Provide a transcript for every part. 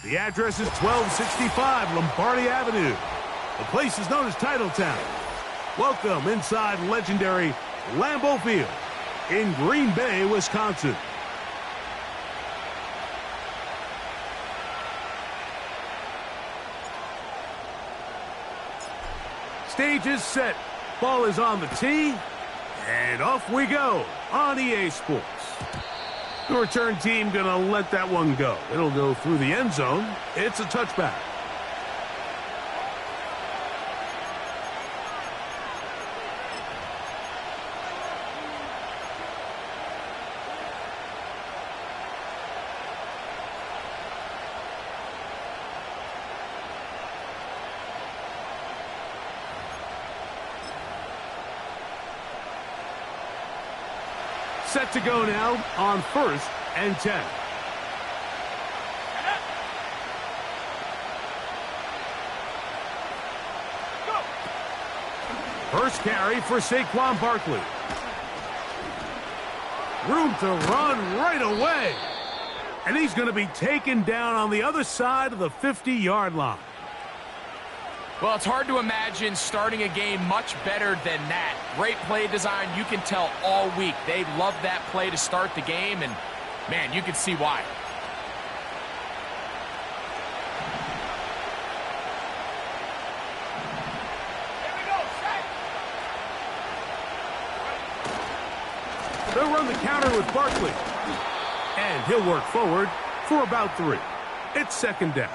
The address is 1265 Lombardi Avenue. The place is known as Titletown. Welcome inside legendary Lambeau Field in Green Bay, Wisconsin. Stage is set. Ball is on the tee. And off we go on EA Sports. The return team going to let that one go. It'll go through the end zone. It's a touchback. Set to go now on 1st and 10. First carry for Saquon Barkley. Room to run right away. And he's going to be taken down on the other side of the 50-yard line. Well, it's hard to imagine starting a game much better than that. Great play design. You can tell all week they love that play to start the game, and, man, you can see why. They'll run the counter with Barkley. And he'll work forward for about 3. It's second down.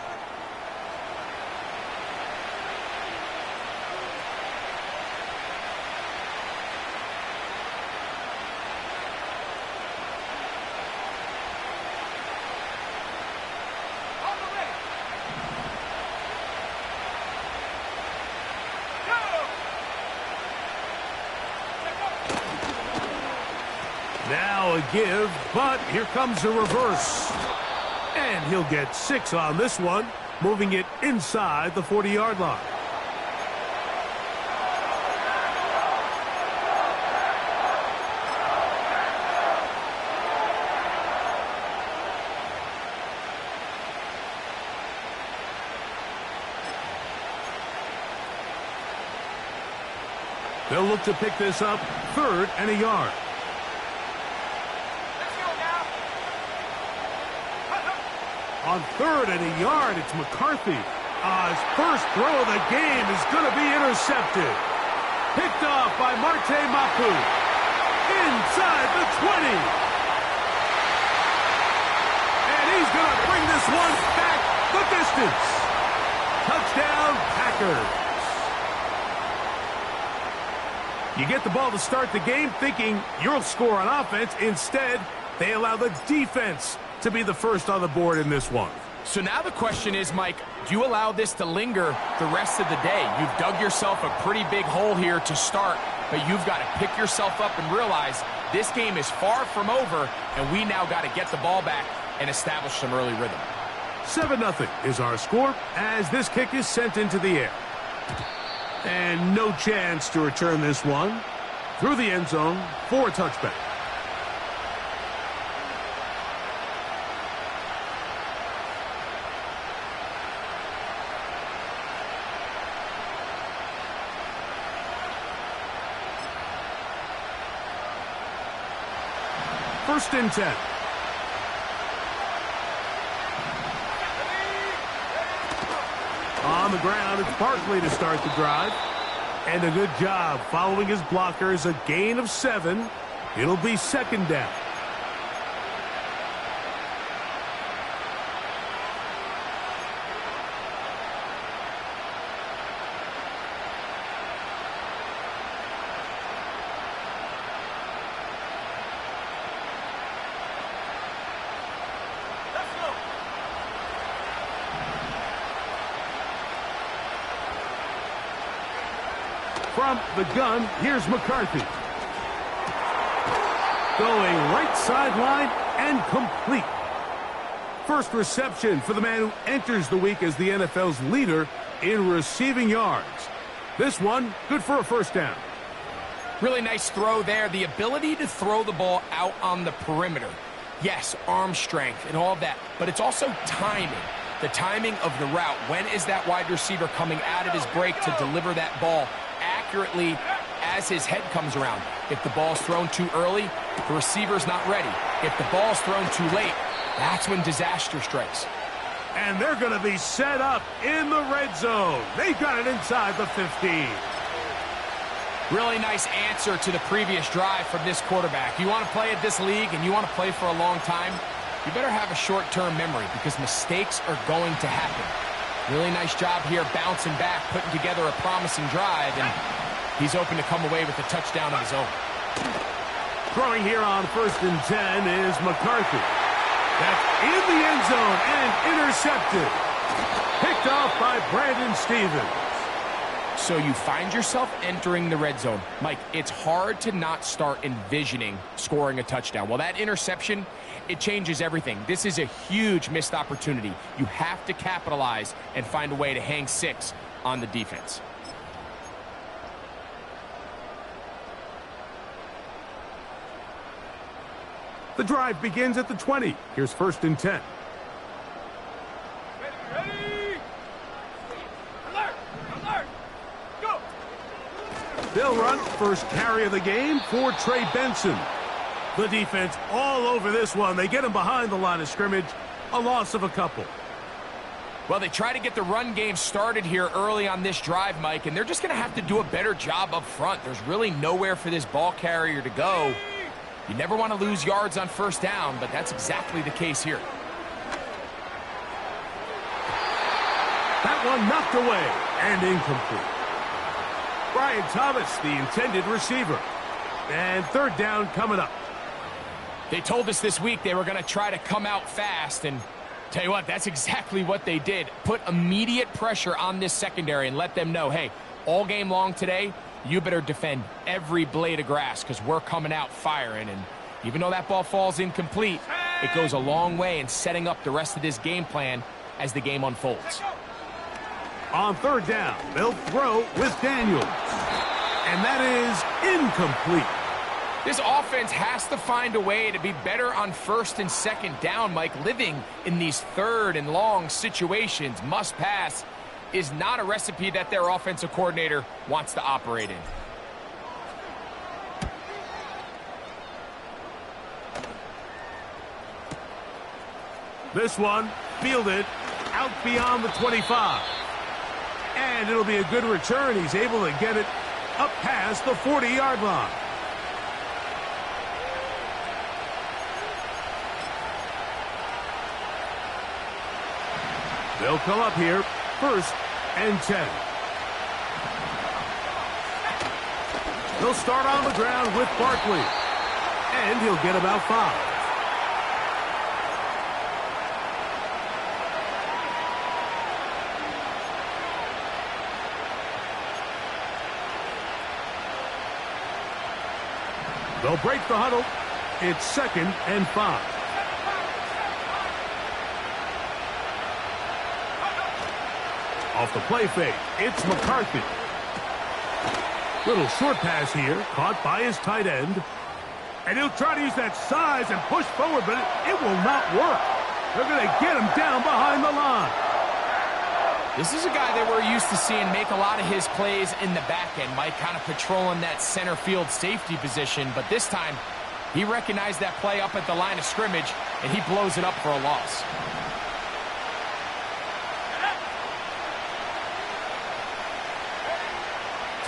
Now a give, but here comes a reverse. And he'll get 6 on this one, moving it inside the 40-yard line. They'll look to pick this up 3rd and a yard. On 3rd and a yard, it's McCarthy. His first throw of the game is going to be intercepted. Picked off by Marte Mapu. Inside the 20. And he's going to bring this one back the distance. Touchdown, Packers. You get the ball to start the game thinking you'll score on offense. Instead, they allow the defense to be the first on the board in this one. So now the question is, Mike, do you allow this to linger the rest of the day? You've dug yourself a pretty big hole here to start, but you've got to pick yourself up and realize this game is far from over, and we now got to get the ball back and establish some early rhythm. 7-0 is our score as this kick is sent into the air. And no chance to return this one through the end zone for a touchback. First and 10. On the ground, it's Barkley to start the drive. And a good job following his blockers, a gain of 7. It'll be second down. From the gun, here's McCarthy. Going right sideline and complete. First reception for the man who enters the week as the NFL's leader in receiving yards. This one, good for a first down. Really nice throw there. The ability to throw the ball out on the perimeter. Yes, arm strength and all that, but it's also timing. The timing of the route. When is that wide receiver coming out of his break to deliver that ball accurately as his head comes around? If the ball's thrown too early, the receiver's not ready. If the ball's thrown too late, that's when disaster strikes. And they're going to be set up in the red zone. They've got it inside the 15. Really nice answer to the previous drive from this quarterback. You want to play at this league and you want to play for a long time, you better have a short-term memory because mistakes are going to happen. Really nice job here bouncing back, putting together a promising drive, and he's open to come away with a touchdown of his own. Throwing here on 1st and 10 is McCarthy. That's in the end zone and intercepted. Picked off by Brandon Stevens. So you find yourself entering the red zone. Mike, it's hard to not start envisioning scoring a touchdown. Well, that interception, it changes everything. This is a huge missed opportunity. You have to capitalize and find a way to hang 6 on the defense. The drive begins at the 20. Here's 1st and 10. They'll run first carry of the game for Trey Benson. The defense all over this one. They get him behind the line of scrimmage. A loss of a couple. Well, they try to get the run game started here early on this drive, Mike, and they're just going to have to do a better job up front. There's really nowhere for this ball carrier to go. You never want to lose yards on 1st down, but that's exactly the case here. That one knocked away and incomplete. Brian Thomas, the intended receiver. And 3rd down coming up. They told us this week they were going to try to come out fast, and tell you what, that's exactly what they did. Put immediate pressure on this secondary and let them know, hey, all game long today, you better defend every blade of grass because we're coming out firing. And even though that ball falls incomplete, it goes a long way in setting up the rest of this game plan as the game unfolds. On 3rd down, they'll throw with Daniels. And that is incomplete. This offense has to find a way to be better on 1st and 2nd down, Mike. Living in these 3rd and long situations, must pass, is not a recipe that their offensive coordinator wants to operate in. This one fielded out beyond the 25. And it'll be a good return. He's able to get it up past the 40-yard line. They'll come up here, 1st and 10. He'll start on the ground with Barkley. And he'll get about 5. They'll break the huddle. It's 2nd and 5. Off the play fake, it's McCarthy. Little short pass here, caught by his tight end. And he'll try to use that size and push forward, but it will not work. They're going to get him down behind the line. This is a guy that we're used to seeing make a lot of his plays in the back end, Mike, kind of patrolling that center field safety position. But this time, he recognized that play up at the line of scrimmage, and he blows it up for a loss.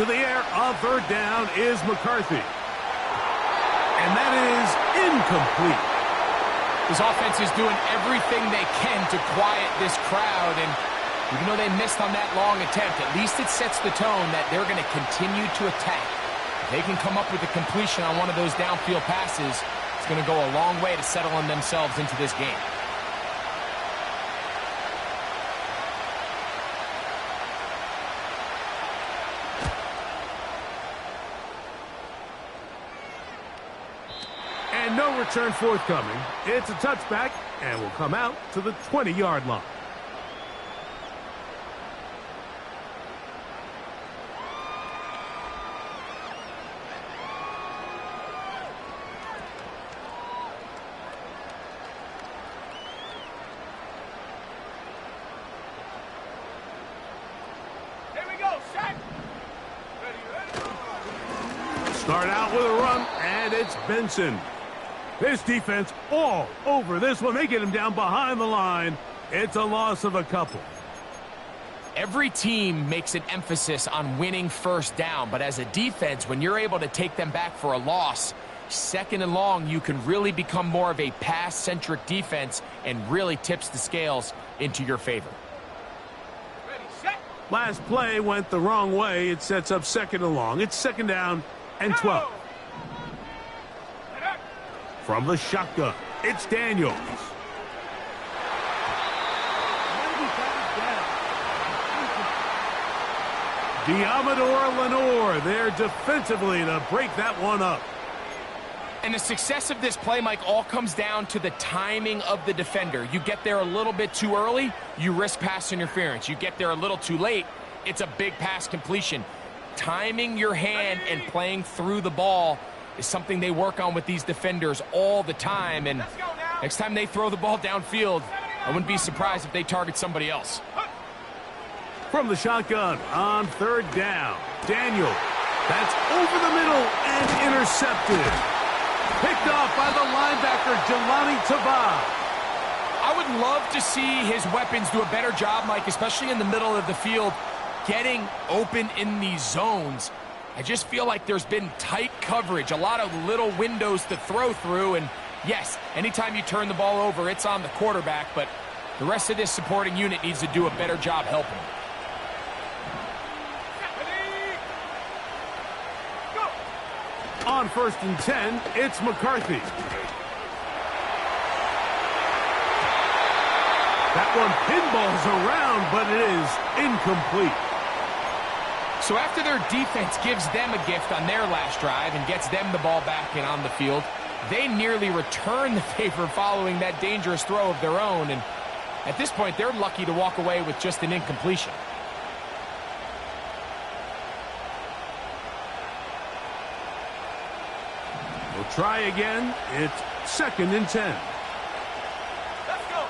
To the air on 3rd down is McCarthy. And that is incomplete. This offense is doing everything they can to quiet this crowd, and even though they missed on that long attempt, at least it sets the tone that they're going to continue to attack. If they can come up with a completion on one of those downfield passes, it's going to go a long way to settling themselves into this game. And no return forthcoming. It's a touchback, and will come out to the 20-yard line. Start out with a run, and it's Benson. This defense all over this one. They get him down behind the line. It's a loss of a couple. Every team makes an emphasis on winning first down, but as a defense, when you're able to take them back for a loss, second and long, you can really become more of a pass-centric defense and really tips the scales into your favor. Last play went the wrong way. It sets up second and long. It's second down and 12. From the shotgun, it's Daniels. Diamador Lenore there defensively to break that one up. And the success of this play, Mike, all comes down to the timing of the defender. You get there a little bit too early, you risk pass interference. You get there a little too late, it's a big pass completion. Timing your hand and playing through the ball is something they work on with these defenders all the time. And next time they throw the ball downfield, I wouldn't be surprised if they target somebody else. From the shotgun on third down, Daniel. That's over the middle and intercepted. Picked off by the linebacker, Jelani Tavai. I would love to see his weapons do a better job, Mike, especially in the middle of the field, getting open in these zones. I just feel like there's been tight coverage, a lot of little windows to throw through, and yes, anytime you turn the ball over, it's on the quarterback, but the rest of this supporting unit needs to do a better job helping. On 1st and 10, it's McCarthy. That one pinballs around, but it is incomplete. So after their defense gives them a gift on their last drive and gets them the ball back and on the field, they nearly return the favor following that dangerous throw of their own. And at this point, they're lucky to walk away with just an incompletion. We'll try again. It's 2nd and 10. Let's go.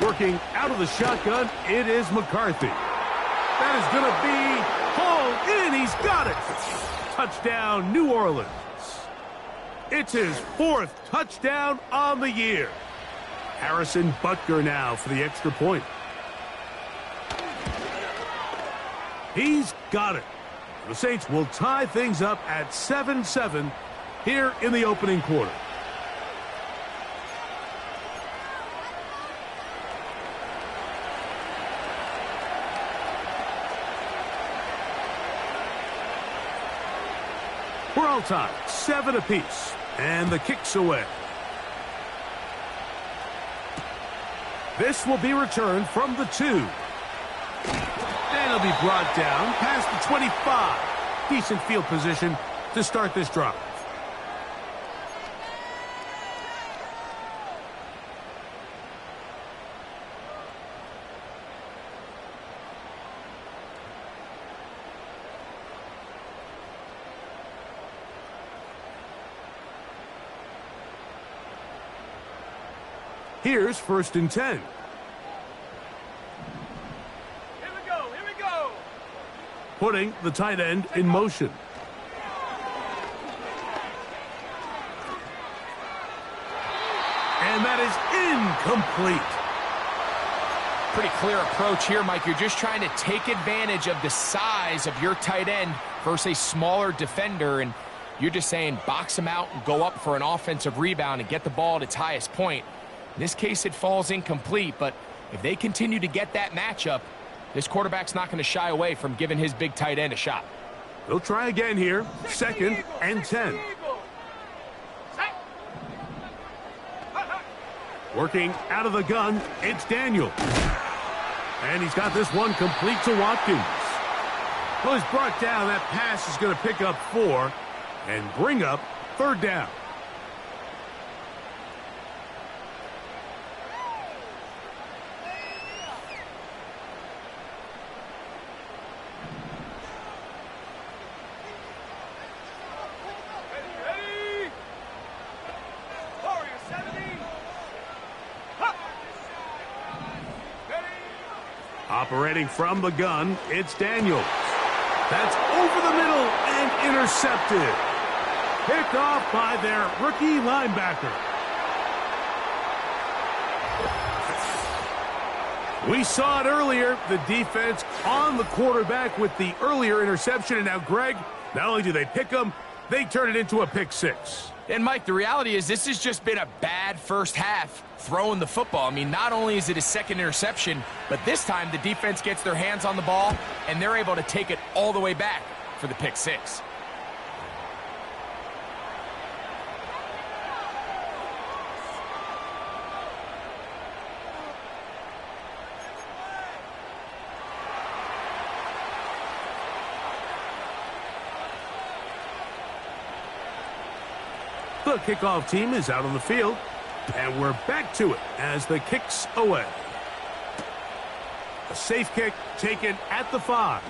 Working out of the shotgun, it is McCarthy. That is going to be hauled in. He's got it. Touchdown, New Orleans. It's his 4th touchdown on the year. Harrison Butker now for the extra point. He's got it. The Saints will tie things up at 7-7 here in the opening quarter. We're all tied, 7 apiece, and the kick's away. This will be returned from the 2. And it'll be brought down past the 25. Decent field position to start this drive. Here's 1st and 10. Putting the tight end in motion. And that is incomplete. Pretty clear approach here, Mike. You're just trying to take advantage of the size of your tight end versus a smaller defender, and you're just saying box him out and go up for an offensive rebound and get the ball at its highest point. In this case, it falls incomplete, but if they continue to get that matchup, this quarterback's not going to shy away from giving his big tight end a shot. They'll try again here. 2nd and 10. Working out of the gun, it's Daniel. And he's got this one complete to Watkins. Well, he's brought down. That pass is going to pick up 4 and bring up 3rd down. Operating from the gun, it's Daniels. That's over the middle and intercepted. Picked off by their rookie linebacker. We saw it earlier, the defense on the quarterback with the earlier interception. And now, Greg, not only do they pick him, they turn it into a pick six. And, Mike, the reality is this has just been a bad first half throwing the football. I mean, not only is it a second interception, but this time the defense gets their hands on the ball, and they're able to take it all the way back for the pick six. The kickoff team is out on the field, and we're back to it as the kick's away. A safe kick taken at the 5.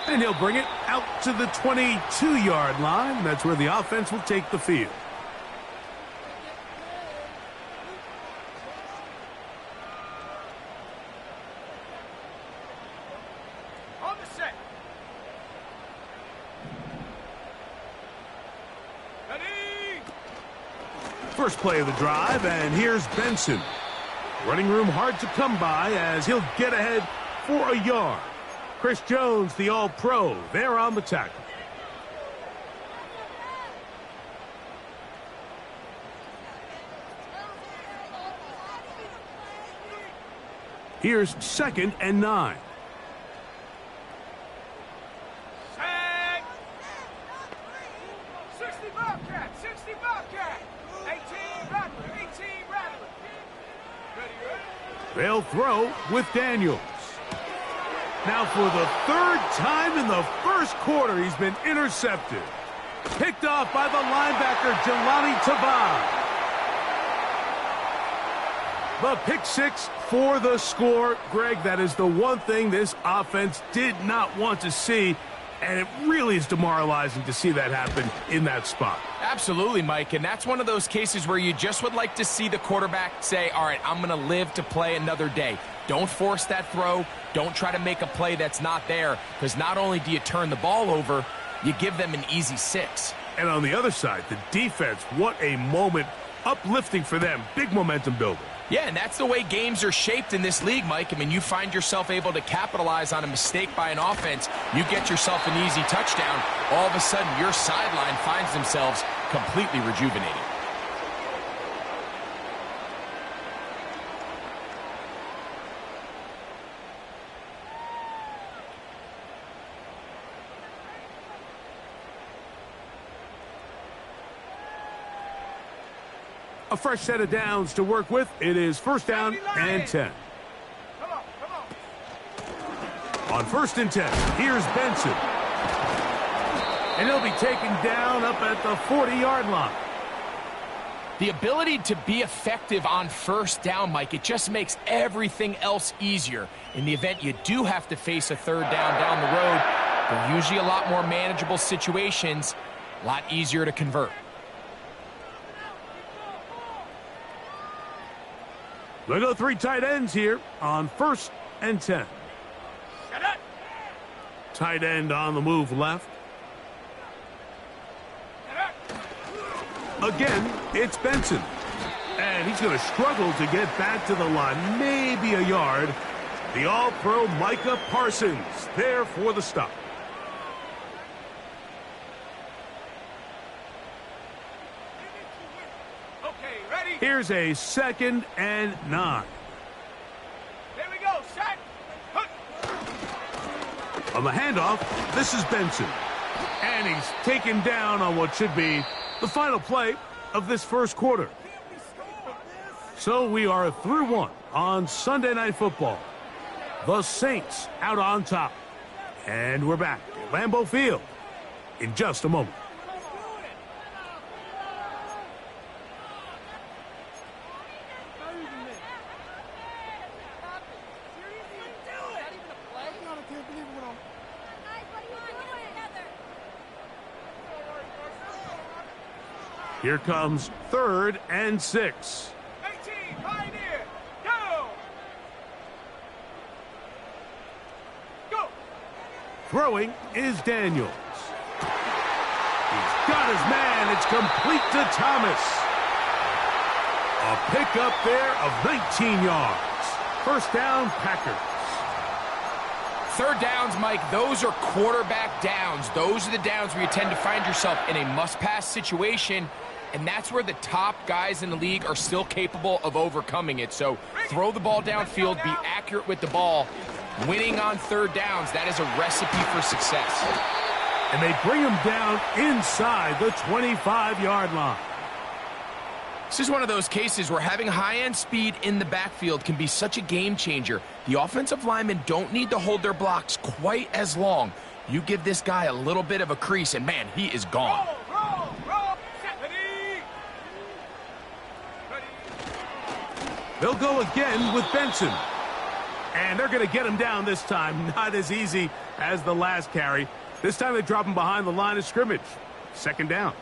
And he'll bring it out to the 22-yard line. That's where the offense will take the field. On the set. First play of the drive, and here's Benson. Running room hard to come by as he'll get ahead for a yard. Chris Jones, the All-Pro, there on the tackle. Here's 2nd and 9. Sack. 60 Bobcat. 60 Bobcat. 18 Rattler. 18 Rattler. Ready? They'll throw with Daniels. Now for the 3rd time in the first quarter, he's been intercepted. Picked off by the linebacker, Jelani Tavai. The pick six for the score. Greg, that is the one thing this offense did not want to see, and it really is demoralizing to see that happen in that spot. Absolutely, Mike, and that's one of those cases where you just would like to see the quarterback say, all right, I'm going to live to play another day. Don't force that throw. Don't try to make a play that's not there, because not only do you turn the ball over, you give them an easy 6. And on the other side, the defense, what a moment, uplifting for them, big momentum builder. Yeah, and that's the way games are shaped in this league, Mike. I mean, you find yourself able to capitalize on a mistake by an offense. You get yourself an easy touchdown. All of a sudden, your sideline finds themselves completely rejuvenated. A fresh set of downs to work with. It is 1st down and 10. Come on, come on. On 1st and 10, here's Benson. And he'll be taken down up at the 40-yard line. The ability to be effective on 1st down, Mike, it just makes everything else easier. In the event you do have to face a 3rd down the road, they're usually a lot more manageable situations, a lot easier to convert. They go 3 tight ends here on 1st and 10. Tight end on the move left. Again, it's Benson. And he's going to struggle to get back to the line, maybe a yard. The All-Pro Micah Parsons there for the stop. Here's a 2nd and 9. Here we go, set. On the handoff, this is Benson. And he's taken down on what should be the final play of this first quarter. So we are through 1 on Sunday Night Football. The Saints out on top. And we're back at Lambeau Field in just a moment. Here comes 3rd and 6. 18, Pioneer, go! Go! Throwing is Daniels. He's got his man. It's complete to Thomas. A pickup there of 19 yards. First down, Packers. Third downs, Mike, those are quarterback downs. Those are the downs where you tend to find yourself in a must-pass situation, and that's where the top guys in the league are still capable of overcoming it. So throw the ball downfield, be accurate with the ball. Winning on third downs, that is a recipe for success. And they bring him down inside the 25-yard line. This is one of those cases where having high-end speed in the backfield can be such a game changer. The offensive linemen don't need to hold their blocks quite as long. You give this guy a little bit of a crease, and man, he is gone. Roll. Set, ready. They'll go again with Benson. And they're going to get him down this time. Not as easy as the last carry. This time they drop him behind the line of scrimmage. Second down.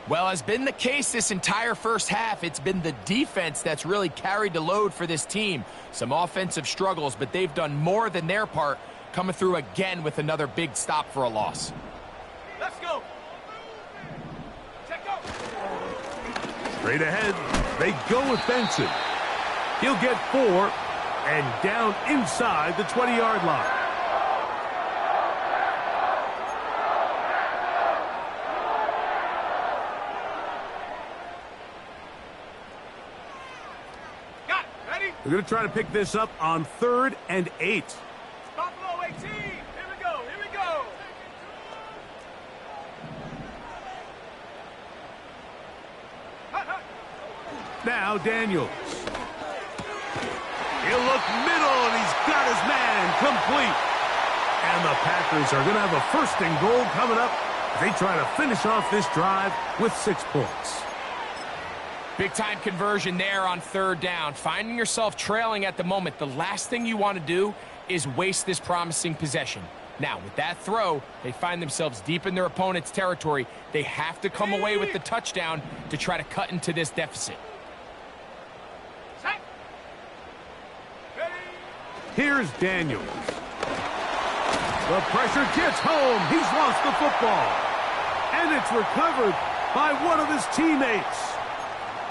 Well, as been the case this entire first half, it's been the defense that's really carried the load for this team. Some offensive struggles, but they've done more than their part, coming through again with another big stop for a loss. Let's go. Check go. Straight ahead, they go with Benson. He'll get 4 and down inside the 20-yard line. They're going to try to pick this up on 3rd and 8. Buffalo 18. Here we go. Now Daniels. He'll look middle, and he's got his man complete. And the Packers are going to have a 1st and goal coming up. They try to finish off this drive with 6 points. Big-time conversion there on third down. Finding yourself trailing at the moment, the last thing you want to do is waste this promising possession. Now, with that throw, they find themselves deep in their opponent's territory. They have to come away with the touchdown to try to cut into this deficit. Set. Ready. Here's Daniels. The pressure gets home. He's lost the football. And it's recovered by one of his teammates.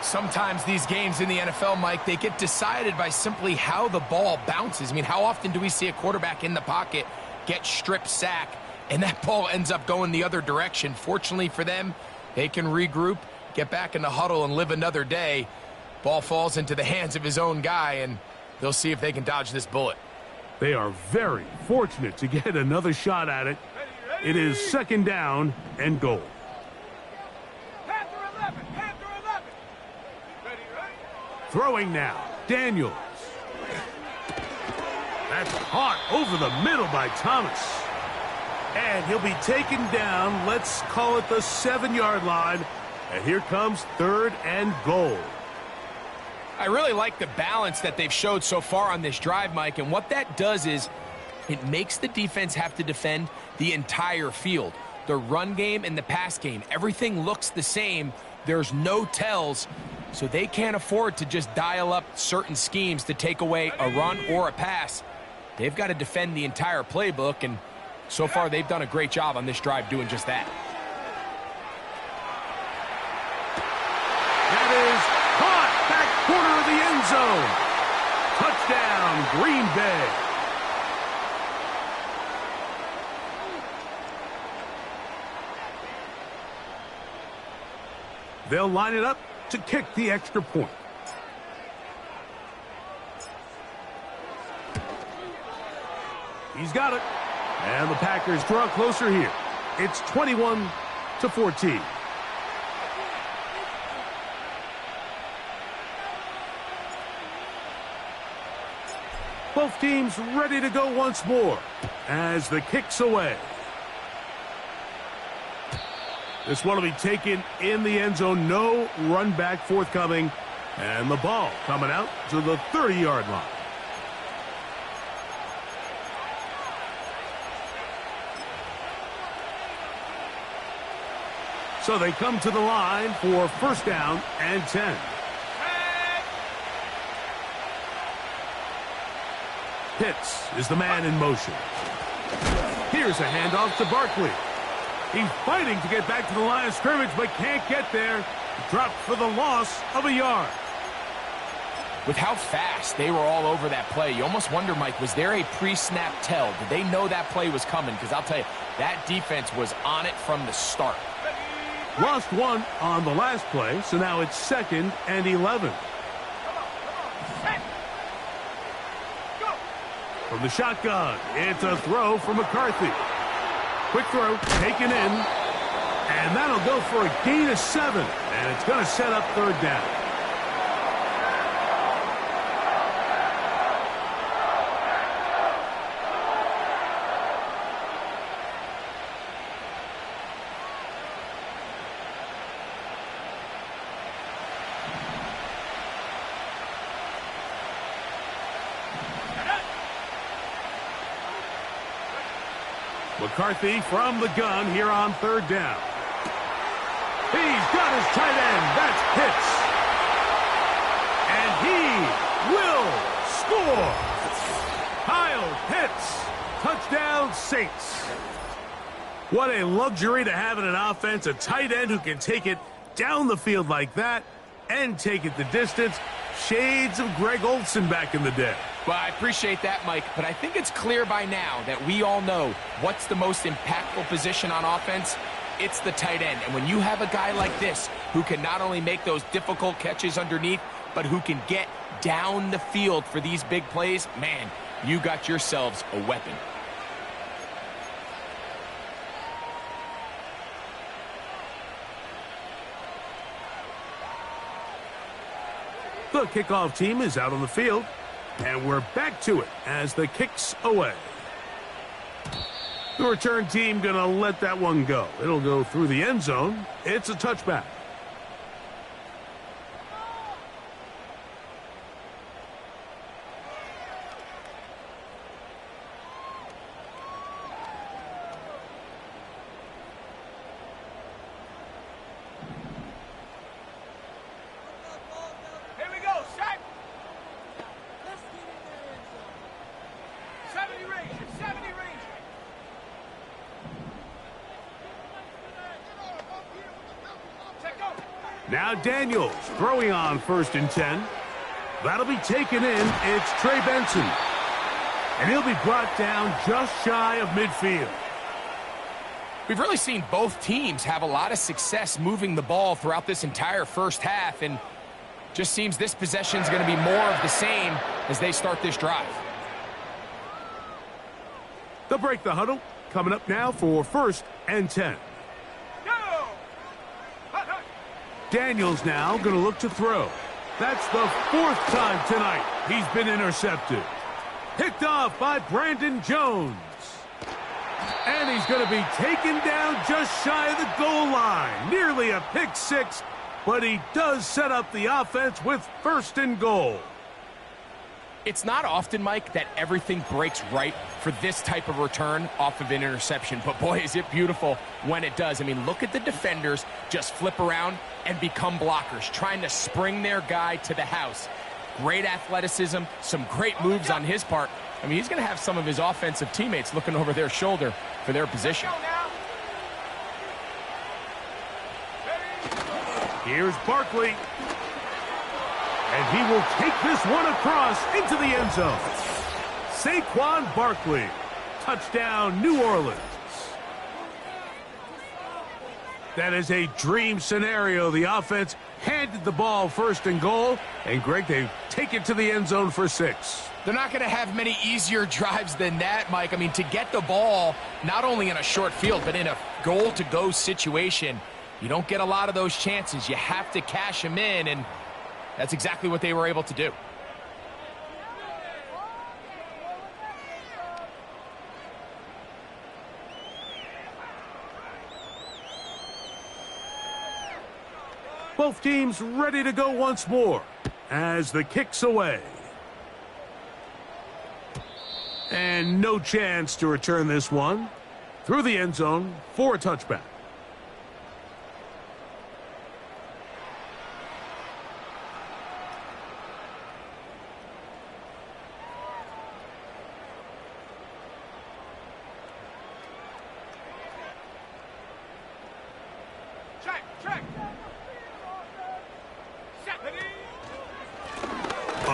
Sometimes these games in the NFL, Mike, they get decided by simply how the ball bounces. I mean, how often do we see a quarterback in the pocket get strip sack, and that ball ends up going the other direction? Fortunately for them, they can regroup, get back in the huddle, and live another day. Ball falls into the hands of his own guy, and they'll see if they can dodge this bullet. They are very fortunate to get another shot at it. It is 2nd down and goal. Panther 11. Ready. Throwing now, Daniels. That's caught over the middle by Thomas. And he'll be taken down, let's call it the 7-yard line. And here comes 3rd and goal. I really like the balance that they've showed so far on this drive, Mike, and what that does is it makes the defense have to defend the entire field. The run game and the pass game, everything looks the same. There's no tells, so they can't afford to just dial up certain schemes to take away a run or a pass. They've got to defend the entire playbook, and so far they've done a great job on this drive doing just that. That is caught back corner of the end zone. Touchdown, Green Bay. They'll line it up to kick the extra point. He's got it. And the Packers draw closer here. It's 21-14. Both teams ready to go once more as the kick's away. This one will be taken in the end zone. No run back forthcoming. And the ball coming out to the 30-yard line. So they come to the line for 1st down and 10. Pitts is the man in motion. Here's a handoff to Barkley. He's fighting to get back to the line of scrimmage, but can't get there. Dropped for the loss of a yard. With how fast they were all over that play, you almost wonder, Mike, was there a pre-snap tell? Did they know that play was coming? Because I'll tell you, that defense was on it from the start. Lost one on the last play, so now it's 2nd and 11. From the shotgun, it's a throw for McCarthy. Quick throw, taken in, and that'll go for a gain of 7, and it's going to set up 3rd down. McCarthy from the gun here on 3rd down. He's got his tight end. That's Pitts. And he will score. Kyle Pitts. Touchdown, Saints. What a luxury to have in an offense. A tight end who can take it down the field like that and take it the distance. Shades of Greg Olsen back in the day. Well, I appreciate that, Mike, but I think it's clear by now that we all know what's the most impactful position on offense. It's the tight end. And when you have a guy like this who can not only make those difficult catches underneath, but who can get down the field for these big plays, man, you got yourselves a weapon. The kickoff team is out on the field, and we're back to it as the kick's away. The return team going to let that one go. It'll go through the end zone. It's a touchback. Here we go, set. 70 range, 70 range. Check go. Now Daniels throwing on 1st and 10. That'll be taken in. It's Trey Benson. And he'll be brought down just shy of midfield. We've really seen both teams have a lot of success moving the ball throughout this entire first half, and just seems this possession is going to be more of the same as they start this drive. They'll break the huddle. Coming up now for 1st and 10. Go. Hut, hut. Daniels now going to look to throw. That's the 4th time tonight he's been intercepted. Picked off by Brandon Jones. And he's going to be taken down just shy of the goal line. Nearly a pick 6, but he does set up the offense with 1st and goal. It's not often, Mike, that everything breaks right for this type of return off of an interception. But, boy, is it beautiful when it does. I mean, look at the defenders just flip around and become blockers, trying to spring their guy to the house. Great athleticism, some great moves on his part. I mean, he's going to have some of his offensive teammates looking over their shoulder for their position. Go now. Here's Barkley. And he will take this one across into the end zone. Saquon Barkley. Touchdown, New Orleans. That is a dream scenario. The offense handed the ball 1st and goal. And, Greg, they take it to the end zone for 6. They're not going to have many easier drives than that, Mike. I mean, to get the ball not only in a short field, but in a goal-to-go situation, you don't get a lot of those chances. You have to cash them in, and that's exactly what they were able to do. Both teams ready to go once more as the kick's away. And no chance to return this one through the end zone for a touchback.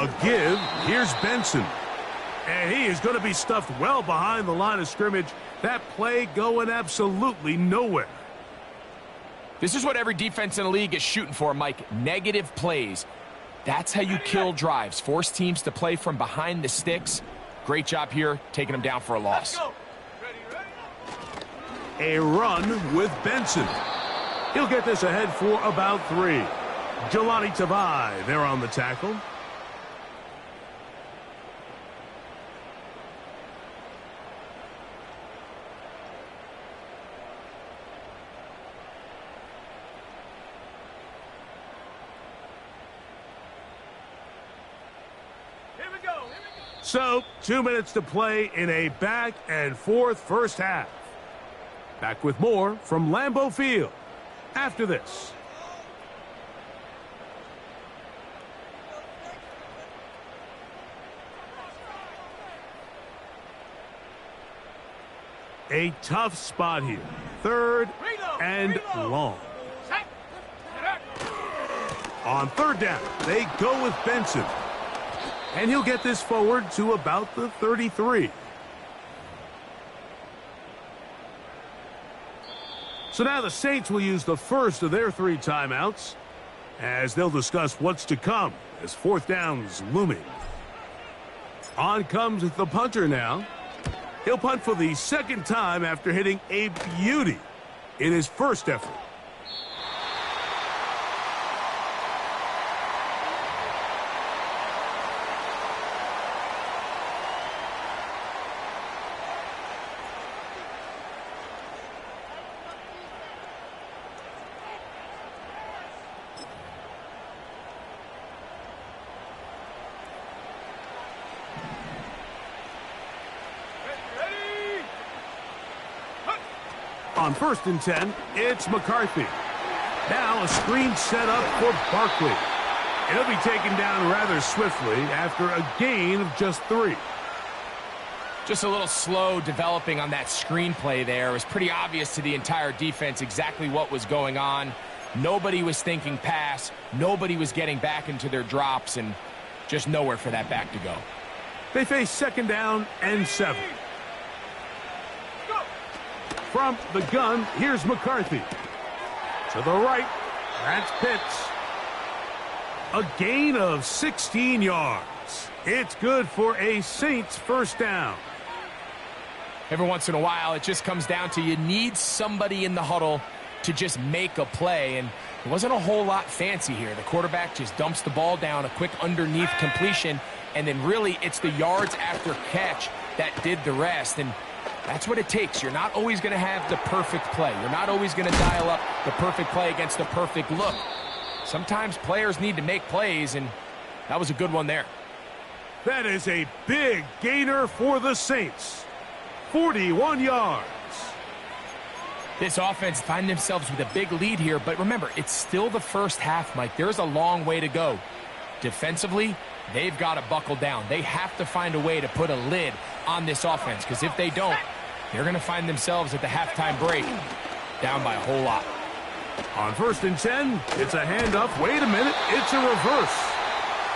A give. Here's Benson. And he is going to be stuffed well behind the line of scrimmage. That play going absolutely nowhere. This is what every defense in the league is shooting for, Mike. Negative plays. That's how you kill drives. Force teams to play from behind the sticks. Great job here, taking them down for a loss. A run with Benson. He'll get this ahead for about 3. Jelani Tavai there on the tackle. So, 2 minutes to play in a back-and-forth first half. Back with more from Lambeau Field after this. A tough spot here. 3rd and long. On 3rd down, they go with Benson. And he'll get this forward to about the 33. So now the Saints will use the first of their 3 timeouts as they'll discuss what's to come as 4th down's looming. On comes the punter now. He'll punt for the 2nd time after hitting a beauty in his first effort. On 1st and 10, it's McCarthy. Now a screen set up for Barkley. And he'll be taken down rather swiftly after a gain of just 3. Just a little slow developing on that screenplay there. It was pretty obvious to the entire defense exactly what was going on. Nobody was thinking pass. Nobody was getting back into their drops, and just nowhere for that back to go. They face 2nd down and 7. From the gun, here's McCarthy. To the right, that's Pitts. A gain of 16 yards. It's good for a Saints 1st down. Every once in a while, it just comes down to you need somebody in the huddle to just make a play, and it wasn't a whole lot fancy here. The quarterback just dumps the ball down, a quick underneath completion, and then really it's the yards after catch that did the rest, and that's what it takes. You're not always going to have the perfect play. You're not always going to dial up the perfect play against the perfect look. Sometimes players need to make plays, and that was a good one there. That is a big gainer for the Saints. 41 yards. This offense find themselves with a big lead here, but remember, it's still the first half, Mike. There's a long way to go. Defensively, they've got to buckle down. They have to find a way to put a lid on this offense, because if they don't, they're going to find themselves at the halftime break down by a whole lot. On 1st and 10, it's a handoff. Wait a minute, it's a reverse.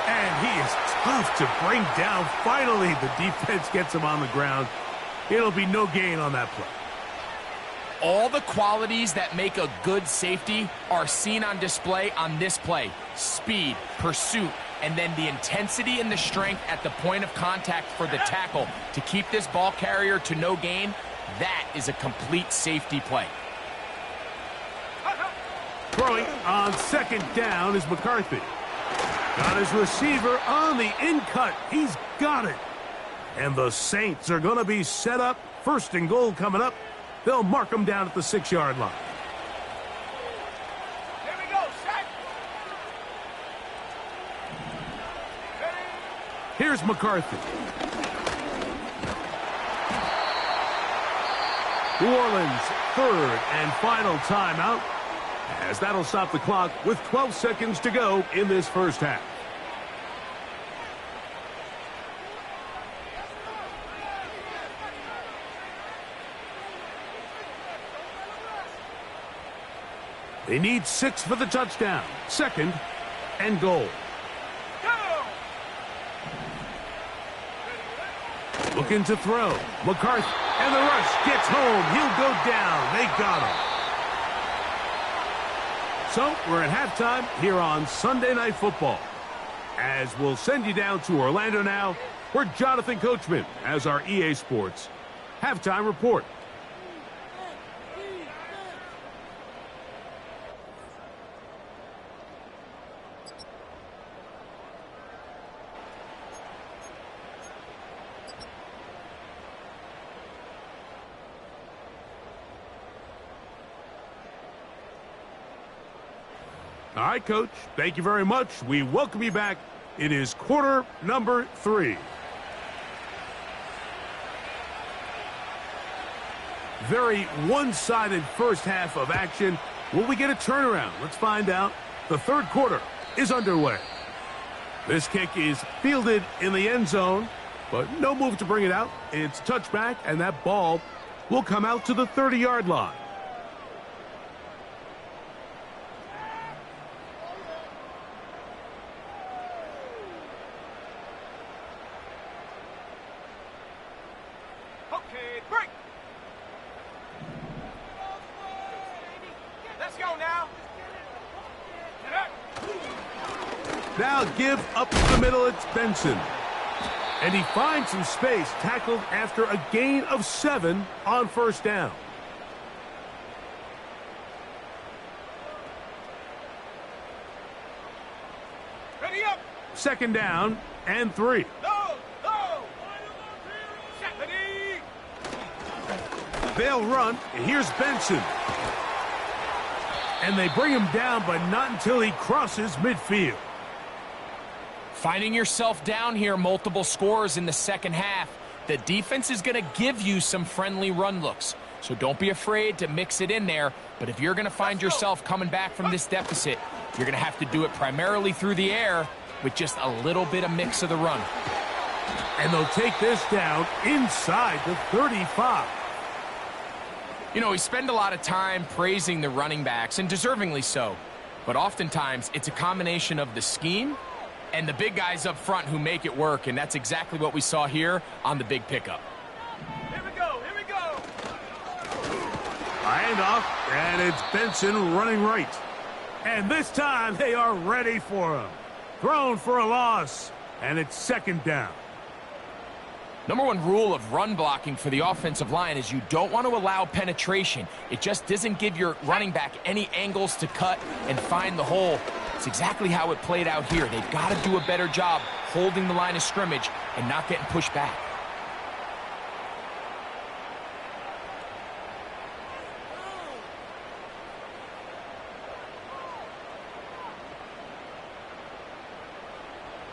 And he is tough to bring down. Finally, the defense gets him on the ground. It'll be no gain on that play. All the qualities that make a good safety are seen on display on this play. Speed, pursuit, and then the intensity and the strength at the point of contact for the tackle to keep this ball carrier to no gain. That is a complete safety play. Throwing on 2nd down is McCarthy. Got his receiver on the in-cut. He's got it. And the Saints are going to be set up. 1st and goal coming up. They'll mark them down at the 6-yard line. Here we go, set. Here's McCarthy. New Orleans' 3rd and final timeout, as that'll stop the clock with 12 seconds to go in this first half. They need 6 for the touchdown. 2nd and goal. Looking to throw. McCarthy. And the rush gets home. He'll go down. They got him. So we're at halftime here on Sunday Night Football. As we'll send you down to Orlando now, where Jonathan Coachman has our EA Sports halftime report. All right, Coach, thank you very much. We welcome you back. It is quarter number 3. Very one-sided first half of action. Will we get a turnaround? Let's find out. The third quarter is underway. This kick is fielded in the end zone, but no move to bring it out. It's touchback, and that ball will come out to the 30-yard line. Now give up the middle, it's Benson. And he finds some space, tackled after a gain of 7 on first down. Ready up. Second down and 3. They'll run. Here's Benson. And they bring him down, but not until he crosses midfield. Finding yourself down here, multiple scores in the second half. The defense is going to give you some friendly run looks. So don't be afraid to mix it in there. But if you're going to find yourself coming back from this deficit, you're going to have to do it primarily through the air with just a little bit of mix of the run. And they'll take this down inside the 35. You know, we spend a lot of time praising the running backs, and deservingly so. But oftentimes, it's a combination of the scheme and the big guys up front who make it work, and that's exactly what we saw here on the big pickup. Here we go, here we go. Handoff, and it's Benson running right. And this time, they are ready for him. Thrown for a loss, and it's second down. Number one rule of run blocking for the offensive line is you don't want to allow penetration. It just doesn't give your running back any angles to cut and find the hole. It's exactly how it played out here. They've got to do a better job holding the line of scrimmage and not getting pushed back.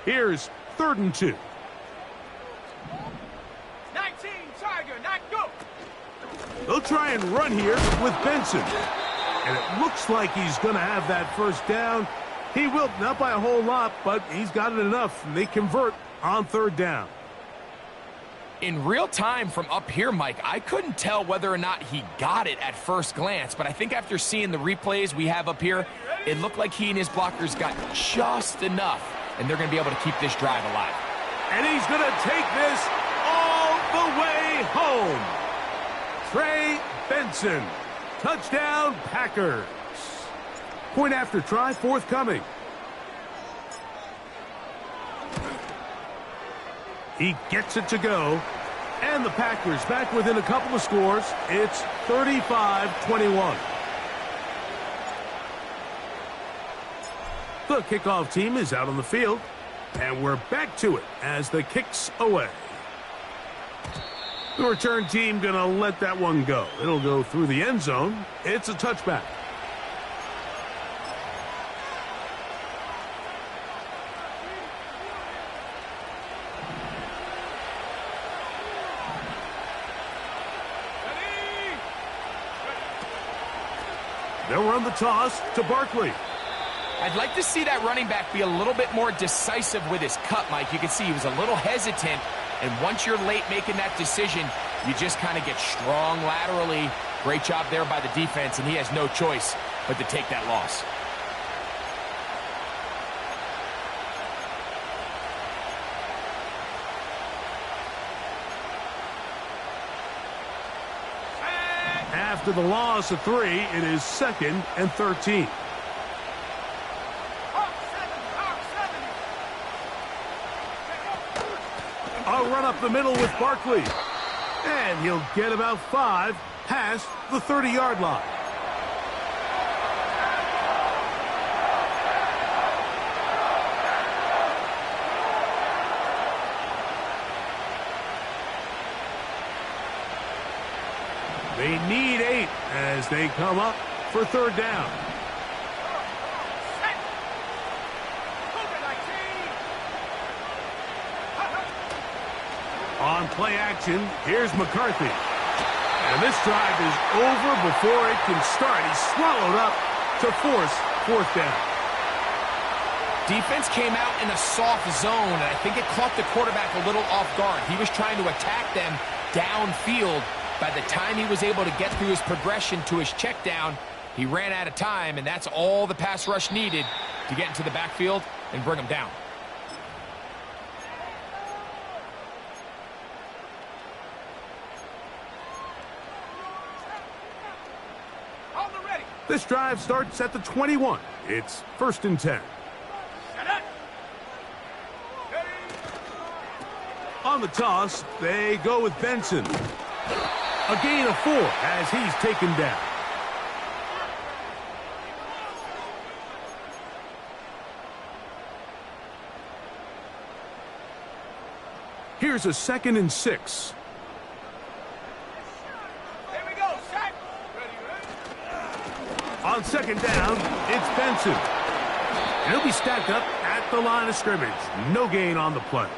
Here's 3rd and 2. 19, Tiger, not go. They'll try and run here with Benson. And it looks like he's going to have that first down. He will, not by a whole lot, but he's got it enough. And they convert on 3rd down. In real time from up here, Mike, I couldn't tell whether or not he got it at first glance, but I think after seeing the replays we have up here, it looked like he and his blockers got just enough, and they're going to be able to keep this drive alive. And he's going to take this all the way home. Trey Benson. Touchdown, Packers. Point after try forthcoming. He gets it to go. And the Packers back within a couple of scores. It's 35-21. The kickoff team is out on the field. And we're back to it as the kick's away. The return team going to let that one go. It'll go through the end zone. It's a touchback. They'll run the toss to Barkley. I'd like to see that running back be a little bit more decisive with his cut, Mike. You can see he was a little hesitant, and once you're late making that decision, you just kind of get strong laterally. Great job there by the defense, and he has no choice but to take that loss. After the loss of 3, it is 2nd and 13. A run up the middle with Barkley. And he'll get about 5 past the 30-yard line. They need 8 as they come up for 3rd down. On play action, here's McCarthy. And this drive is over before it can start. He's swallowed up to force 4th down. Defense came out in a soft zone, and I think it caught the quarterback a little off guard. He was trying to attack them downfield. By the time he was able to get through his progression to his check down, he ran out of time, and that's all the pass rush needed to get into the backfield and bring him down. This drive starts at the 21. It's 1st and 10. On the toss, they go with Benson. A gain of 4 as he's taken down. Here's a 2nd and 6. Here we go, set. On 2nd down, it's Benson. And he'll be stacked up at the line of scrimmage. No gain on the play.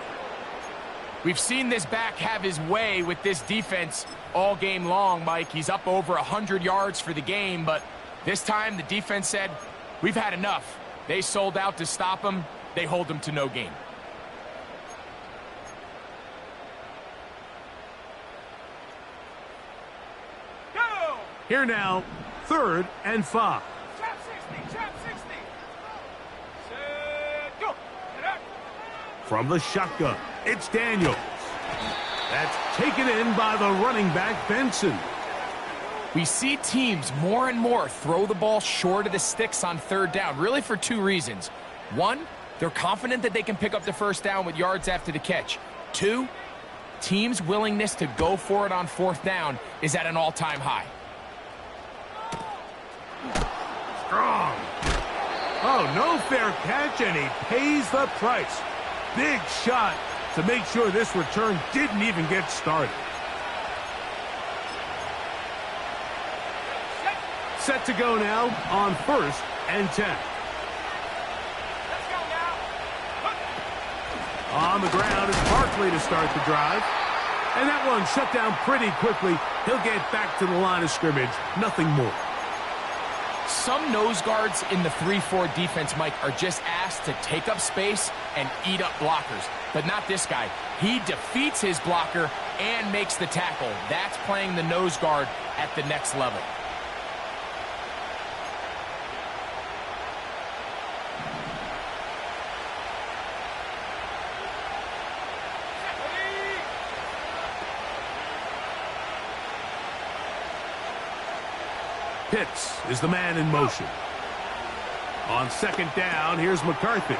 We've seen this back have his way with this defense all game long, Mike. He's up over 100 yards for the game, but this time the defense said, we've had enough. They sold out to stop him. They hold him to no gain. Go! Here now, 3rd and 5. Trap 60, trap 60. Set, go. From the shotgun, it's Daniels. That's taken in by the running back, Benson. We see teams more and more throw the ball short of the sticks on 3rd down, really for 2 reasons. 1, they're confident that they can pick up the 1st down with yards after the catch. 2, teams' willingness to go for it on 4th down is at an all-time high. Strong. Oh, no fair catch, and he pays the price. Big shot to make sure this return didn't even get started. Set to go now on 1st and 10. Let's go now. On the ground is Barkley to start the drive. And that one shut down pretty quickly. He'll get back to the line of scrimmage. Nothing more. Some nose guards in the 3-4 defense, Mike, are just asked to take up space and eat up blockers. But not this guy. He defeats his blocker and makes the tackle. That's playing the nose guard at the next level. Pitts is the man in motion. On 2nd down, here's McCarthy.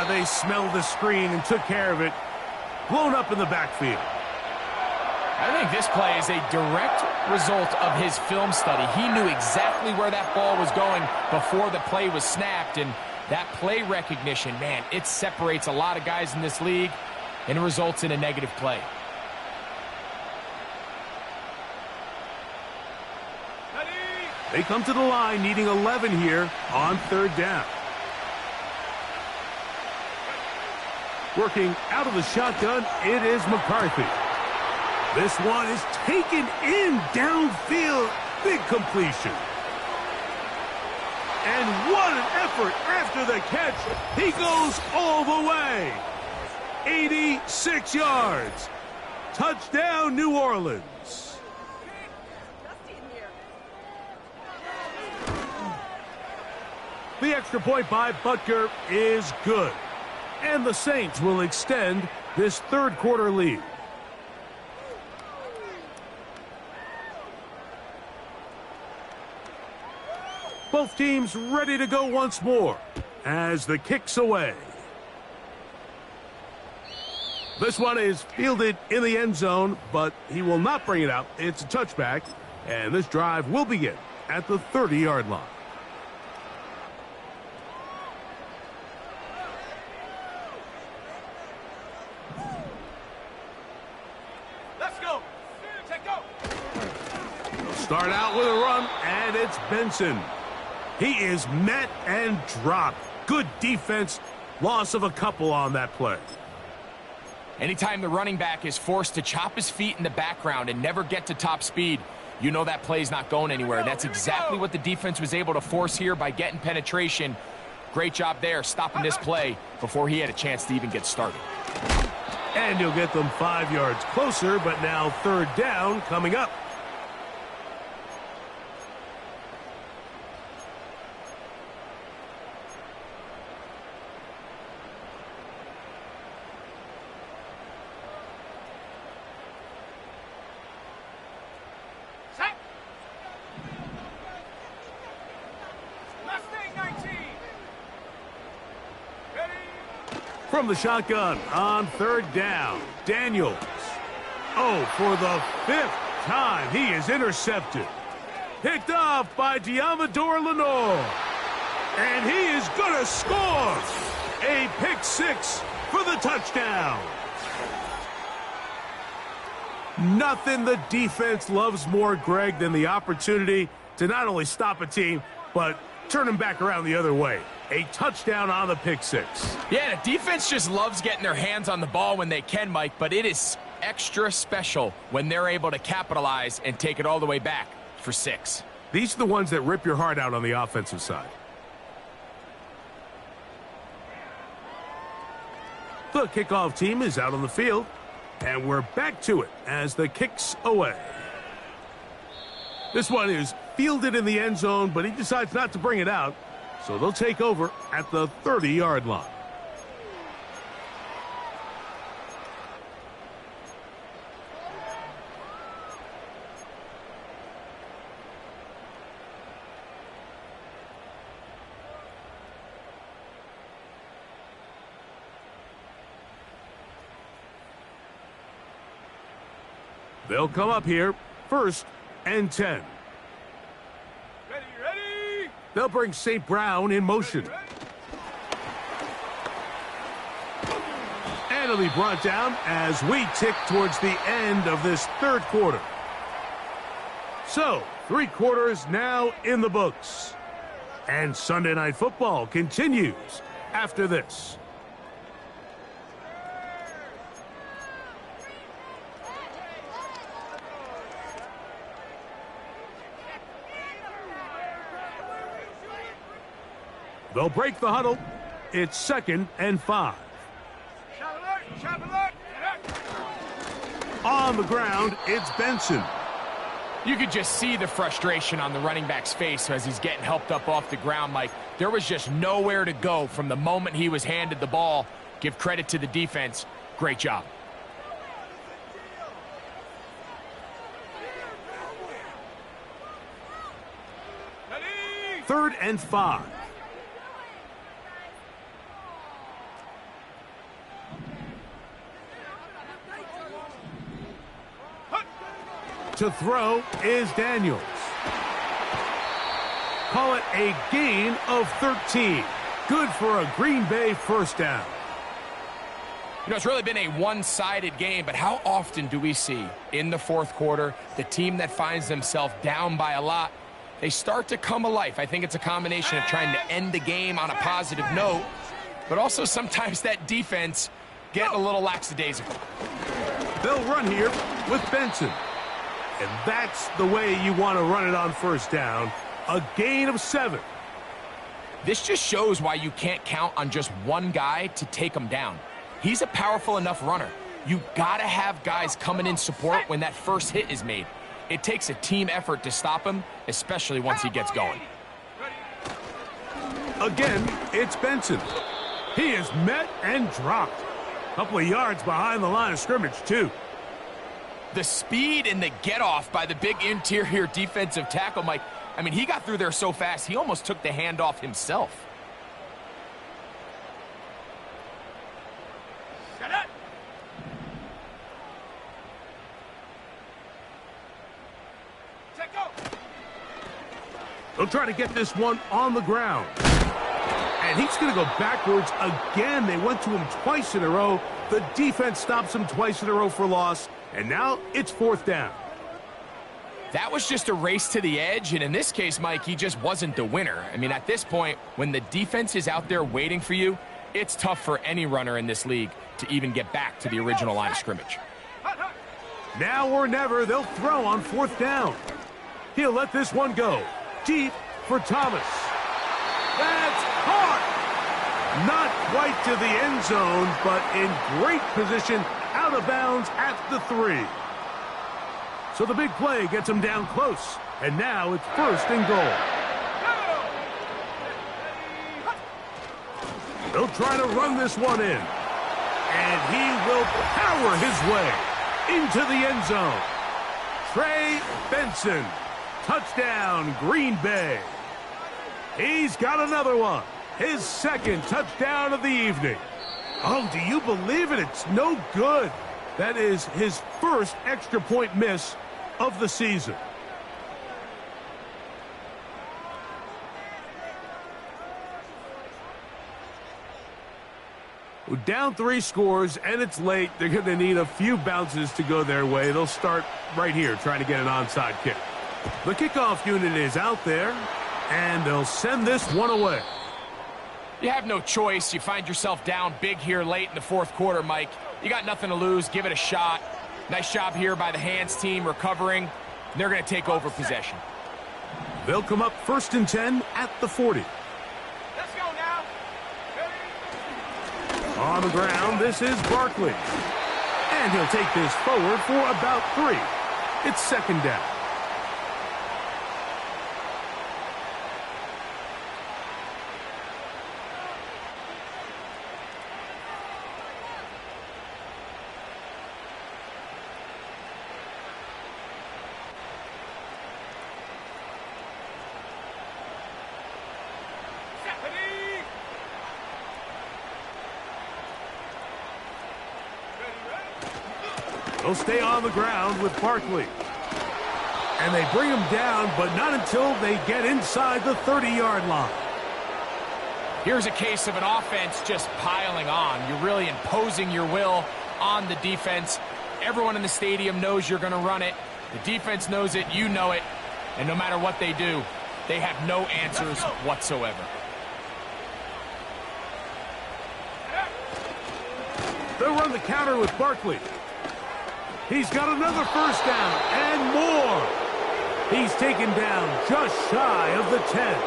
They smelled the screen and took care of it. Blown up in the backfield. I think this play is a direct result of his film study. He knew exactly where that ball was going before the play was snapped, and that play recognition, man, it separates a lot of guys in this league and it results in a negative play. They come to the line needing 11 here on 3rd down. Working out of the shotgun, it is McCarthy. This one is taken in downfield. Big completion. And what an effort after the catch. He goes all the way. 86 yards. Touchdown, New Orleans. The extra point by Butker is good. And the Saints will extend this 3rd quarter lead. Both teams ready to go once more as the kick's away. This one is fielded in the end zone, but he will not bring it out. It's a touchback, and this drive will begin at the 30-yard line. Let's go. Take go. Start out with a run, and it's Benson. He is met and dropped. Good defense. Loss of a couple on that play. Anytime the running back is forced to chop his feet in the background and never get to top speed, you know that play's not going anywhere. That's exactly what the defense was able to force here by getting penetration. Great job there, stopping this play before he had a chance to even get started. And you'll get them 5 yards closer, but now third down coming up. Set. Last thing, 19. Ready. From the shotgun on third down, Daniels. Oh, for the 5th time, he is intercepted. Picked off by Diamador Lenore. And he is going to score. A pick 6 for the touchdown. Nothing the defense loves more, Greg, than the opportunity to not only stop a team, but turn them back around the other way. A touchdown on the pick 6. Yeah, the defense just loves getting their hands on the ball when they can, Mike, but it is extra special when they're able to capitalize and take it all the way back for 6. These are the ones that rip your heart out on the offensive side. The kickoff team is out on the field, and we're back to it as the kick's away. This one is fielded in the end zone, but he decides not to bring it out, so they'll take over at the 30-yard line. They'll come up here, 1st and 10. Ready, ready. They'll bring St. Brown in motion. Ready. And it'll be brought down as we tick towards the end of this third quarter. So, 3 quarters now in the books. And Sunday Night Football continues after this. They'll break the huddle. It's 2nd and 5. Shot alert, shot alert. On the ground, it's Benson. You could just see the frustration on the running back's face as he's getting helped up off the ground, Mike. There was just nowhere to go from the moment he was handed the ball. Give credit to the defense. Great job. Ready. 3rd and 5. To throw is Daniels. Call it a gain of 13. Good for a Green Bay first down. You know, it's really been a one-sided game, but how often do we see in the fourth quarter the team that finds themselves down by a lot, they start to come alive? I think it's a combination of trying to end the game on a positive note, but also sometimes that defense getting a little lackadaisical. They'll run here with Benson. And that's the way you want to run it on first down. A gain of 7. This just shows why you can't count on just one guy to take him down. He's a powerful enough runner. You got to have guys coming in support when that first hit is made. It takes a team effort to stop him, especially once he gets going. Again, it's Benson. He is met and dropped. A couple of yards behind the line of scrimmage, too. The speed and the get-off by the big interior defensive tackle, Mike, I mean, he got through there so fast, he almost took the handoff himself. Shut up. Take go. They'll try to get this one on the ground. And he's going to go backwards again. They went to him twice in a row. The defense stops him twice in a row for loss. And now it's 4th down. That was just a race to the edge, and in this case, Mike, he just wasn't the winner. I mean, at this point, when the defense is out there waiting for you, it's tough for any runner in this league to even get back to the original line of scrimmage. Now or never, they'll throw on 4th down. He'll let this one go. Deep for Thomas. That's caught! Not quite to the end zone, but in great position, out of bounds at the 3. So the big play gets him down close. And now it's 1st and goal. They'll try to run this one in. And he will power his way into the end zone. Trey Benson. Touchdown, Green Bay. He's got another one. His 2nd touchdown of the evening. Oh, do you believe it? It's no good. That is his 1st extra point miss of the season. Down 3 scores, and it's late. They're going to need a few bounces to go their way. They'll start right here trying to get an onside kick. The kickoff unit is out there, and they'll send this one away. You have no choice. You find yourself down big here late in the 4th quarter, Mike. You got nothing to lose. Give it a shot. Nice job here by the hands team recovering. They're going to take over possession. They'll come up 1st and 10 at the 40. Let's go now. On the ground, this is Barkley. And he'll take this forward for about 3. It's 2nd down. They'll stay on the ground with Barkley. And they bring him down, but not until they get inside the 30-yard line. Here's a case of an offense just piling on. You're really imposing your will on the defense. Everyone in the stadium knows you're going to run it. The defense knows it, you know it. And no matter what they do, they have no answers whatsoever. They'll run the counter with Barkley. He's got another 1st down and more. He's taken down just shy of the 10.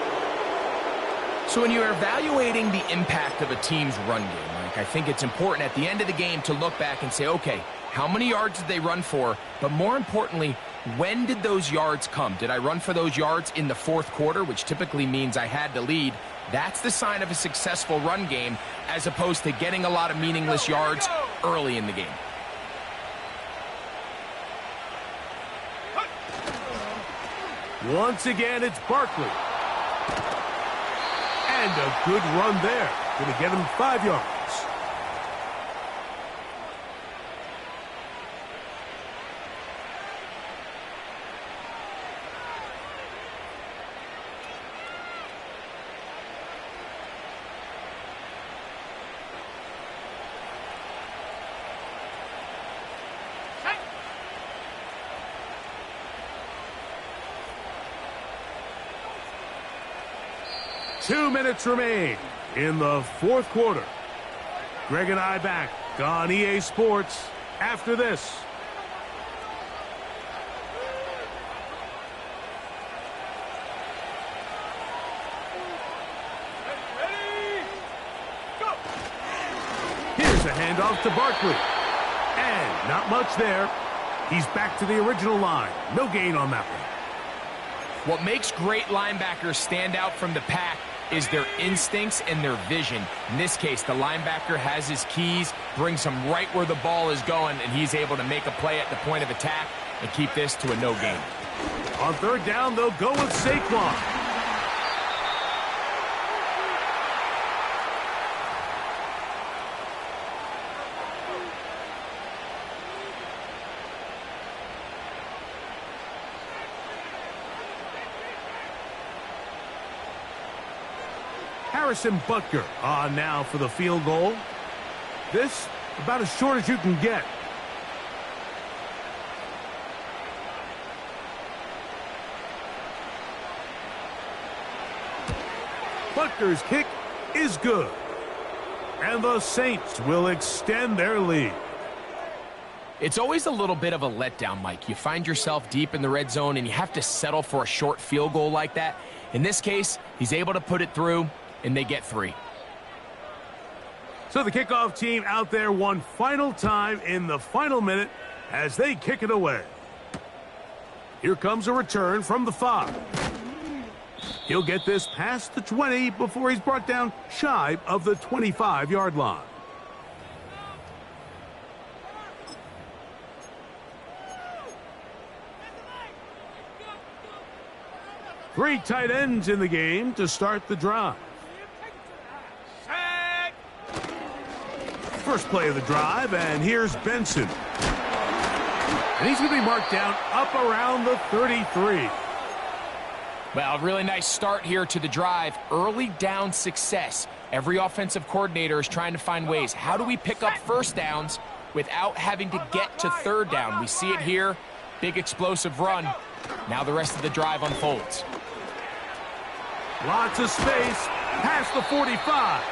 So when you're evaluating the impact of a team's run game, Mike, I think it's important at the end of the game to look back and say, okay, how many yards did they run for? But more importantly, when did those yards come? Did I run for those yards in the 4th quarter, which typically means I had to lead? That's the sign of a successful run game, as opposed to getting a lot of meaningless yards early in the game. Once again, it's Barkley. And a good run there. Going to get him 5 yards. Hey. 2 minutes remain in the 4th quarter. Greg and I back on EA Sports after this. Ready? Go. Here's a handoff to Barkley. And not much there. He's back to the original line. No gain on that one. What makes great linebackers stand out from the pack is their instincts and their vision. In this case, the linebacker has his keys, brings him right where the ball is going, and he's able to make a play at the point of attack and keep this to a no gain. On third down, they'll go with Saquon. Harrison Butker on now for the field goal. This about as short as you can get. Butker's kick is good. And the Saints will extend their lead. It's always a little bit of a letdown, Mike. You find yourself deep in the red zone and you have to settle for a short field goal like that. In this case, he's able to put it through, and they get 3. So the kickoff team out there one final time in the final minute as they kick it away. Here comes a return from the 5. He'll get this past the 20 before he's brought down shy of the 25-yard line. Three tight ends in the game to start the drive. First play of the drive, and here's Benson. And he's going to be marked down up around the 33. Well, really nice start here to the drive. Early down success. Every offensive coordinator is trying to find ways. How do we pick up first downs without having to get to third down? We see it here. Big explosive run. Now the rest of the drive unfolds. Lots of space past the 45.